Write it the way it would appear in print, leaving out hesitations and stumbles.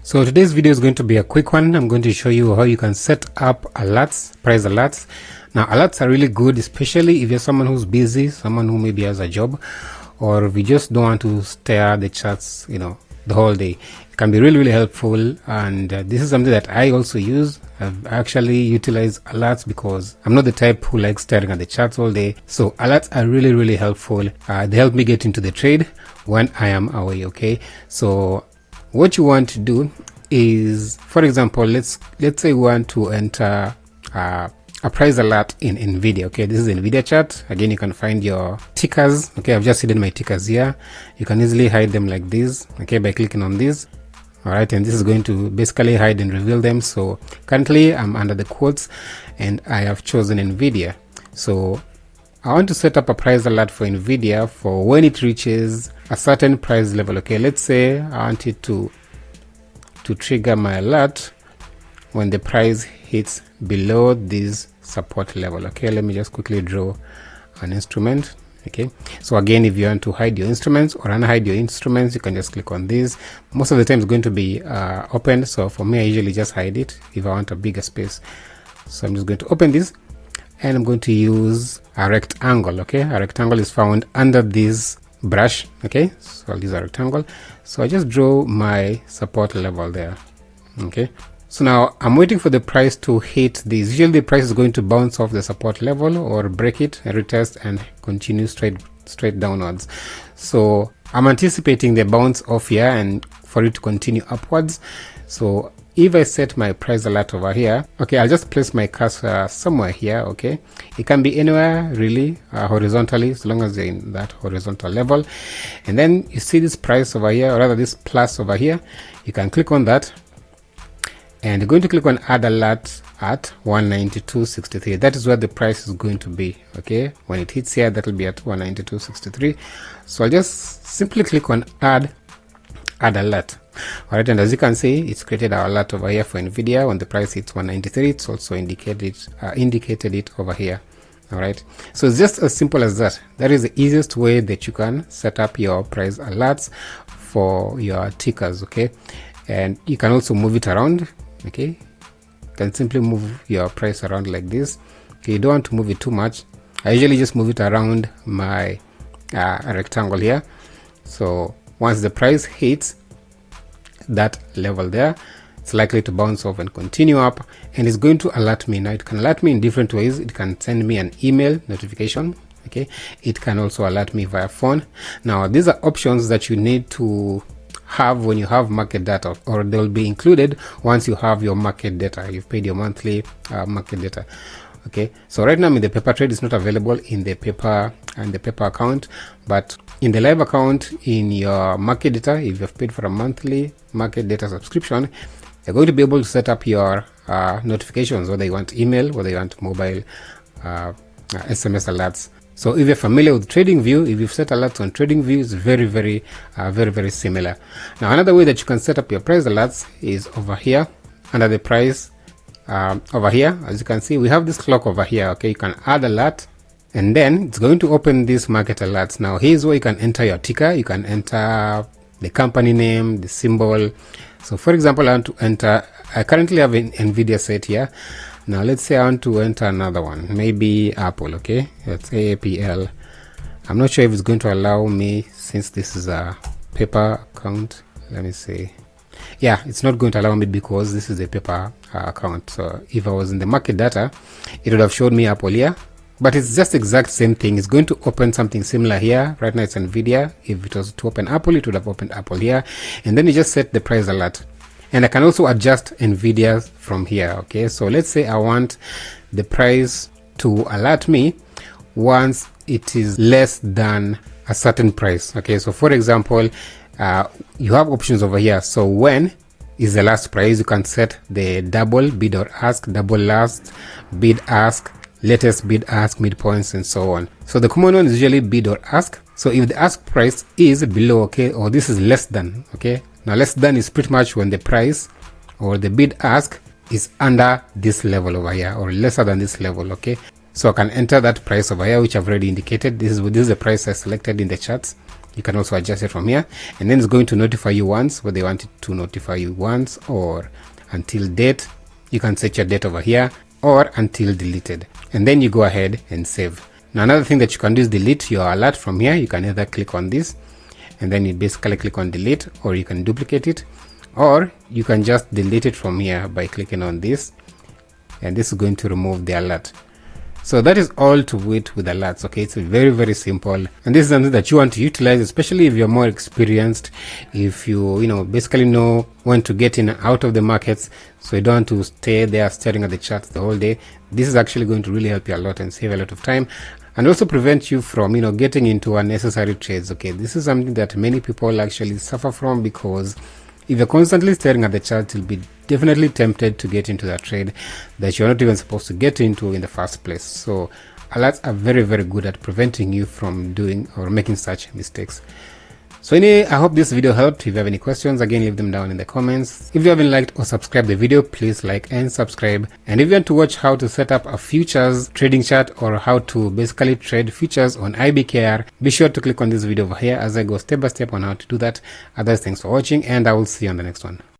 So today's video is going to be a quick one. I'm going to show you how you can set up alerts, price alerts. Now alerts are really good, especially if you're someone who's busy, someone who maybe has a job, or if you just don't want to stare at the charts, the whole day. It can be really helpful, and this is something that I also use. I've actually utilized alerts because I'm not the type who likes staring at the charts all day. So alerts are really helpful. They help me get into the trade when I am away. Okay, so what you want to do is, for example, let's say we want to enter a price alert in NVIDIA. Okay, this is NVIDIA chart. Again, you can find your tickers. Okay, I've just hidden my tickers here. You can easily hide them like this, okay, by clicking on this. All right, and this is going to basically hide and reveal them. So currently I'm under the quotes and I have chosen NVIDIA. So I want to set up a price alert for NVIDIA for when it reaches a certain price level. Okay, let's say I want it to trigger my alert when the price hits below this support level. Okay, let me just quickly draw an instrument. Okay, so again, if you want to hide your instruments or unhide your instruments, you can just click on this. Most of the time it's going to be open, so for me I usually just hide it if I want a bigger space. So I'm just going to open this and I'm going to use a rectangle. Okay, a rectangle is found under this brush. Okay, so I'll use a rectangle. So I just draw my support level there. Okay, so now I'm waiting for the price to hit this. Usually the price is going to bounce off the support level or break it, retest, and continue straight downwards. So I'm anticipating the bounce off here and for it to continue upwards. So if I set my price alert over here, okay, I'll just place my cursor somewhere here. Okay, it can be anywhere really, horizontally, as long as they're in that horizontal level. And then you see this price over here, or rather this plus over here, you can click on that and you're going to click on add alert at 192.63. That is where the price is going to be. Okay, when it hits here, that will be at 192.63. So I'll just simply click on add alert. All right, and as you can see, it's created our alert over here for NVIDIA. When the price hits 193, it's also indicated it over here. All right, so it's just as simple as that. That is the easiest way that you can set up your price alerts for your tickers. Okay, and you can also move it around. Okay, you can simply move your price around like this. Okay, you don't want to move it too much. I usually just move it around my rectangle here. So once the price hits that level there, it's likely to bounce off and continue up, and it's going to alert me. Now it can alert me in different ways. It can send me an email notification. Okay, it can also alert me via phone. Now these are options that you need to have when you have market data, or they'll be included once you have your market data. You've paid your monthly market data. Okay, so right now I'm in the paper trade. It's not available in the paper and the paper account, but in the live account, in your market data, if you've paid for a monthly market data subscription, you're going to be able to set up your notifications, whether you want email, whether you want mobile SMS alerts. So if you're familiar with TradingView, if you've set alerts on TradingView, it's very similar. Now another way that you can set up your price alerts is over here under the price. Over here, as you can see, we have this clock over here. Okay, you can add alert, and then it's going to open this market alerts. Now here's where you can enter your ticker. You can enter the company name, the symbol. So for example, I want to enter, I currently have an NVIDIA set here. Now let's say I want to enter another one, maybe Apple. Okay, that's AAPL. I'm not sure if it's going to allow me, since this is a paper account. Let me see. Yeah, it's not going to allow me because this is a paper account. So if I was in the market data, it would have showed me Apple here, but it's just exact same thing. It's going to open something similar here. Right now it's NVIDIA. If it was to open Apple, it would have opened Apple here, and then you just set the price alert. And I can also adjust NVIDIA from here. Okay, so let's say I want the price to alert me once it is less than a certain price. Okay, so for example, you have options over here. So when is the last price, you can set the double bid or ask, double last bid ask, latest bid ask, midpoints, and so on. So the common one is usually bid or ask. So if the ask price is below, okay, or this is less than, okay, now less than is pretty much when the price or the bid ask is under this level over here, or lesser than this level. Okay, so I can enter that price over here, which I've already indicated. This is the price I selected in the charts. You can also adjust it from here, and then it's going to notify you once, whether you want it to notify you once or until date. You can set your date over here, or until deleted, and then you go ahead and save. Now another thing that you can do is delete your alert from here. You can either click on this and then you basically click on delete, or you can duplicate it, or you can just delete it from here by clicking on this, and this is going to remove the alert. So that is all to it with alerts. Okay, it's very, very simple, and this is something that you want to utilize, especially if you're more experienced, if you basically know when to get in and out of the markets, so you don't want to stay there staring at the charts the whole day. This is actually going to really help you a lot and save a lot of time, and also prevent you from getting into unnecessary trades. Okay, this is something that many people actually suffer from, because if you're constantly staring at the chart, you'll be definitely tempted to get into that trade that you're not even supposed to get into in the first place. So alerts are very, very good at preventing you from doing or making such mistakes. So anyway, I hope this video helped. If you have any questions, again, leave them down in the comments. If you haven't liked or subscribed the video, please like and subscribe. And if you want to watch how to set up a futures trading chart, or how to basically trade futures on IBKR, be sure to click on this video over here as I go step by step on how to do that. Otherwise, thanks for watching, and I will see you on the next one.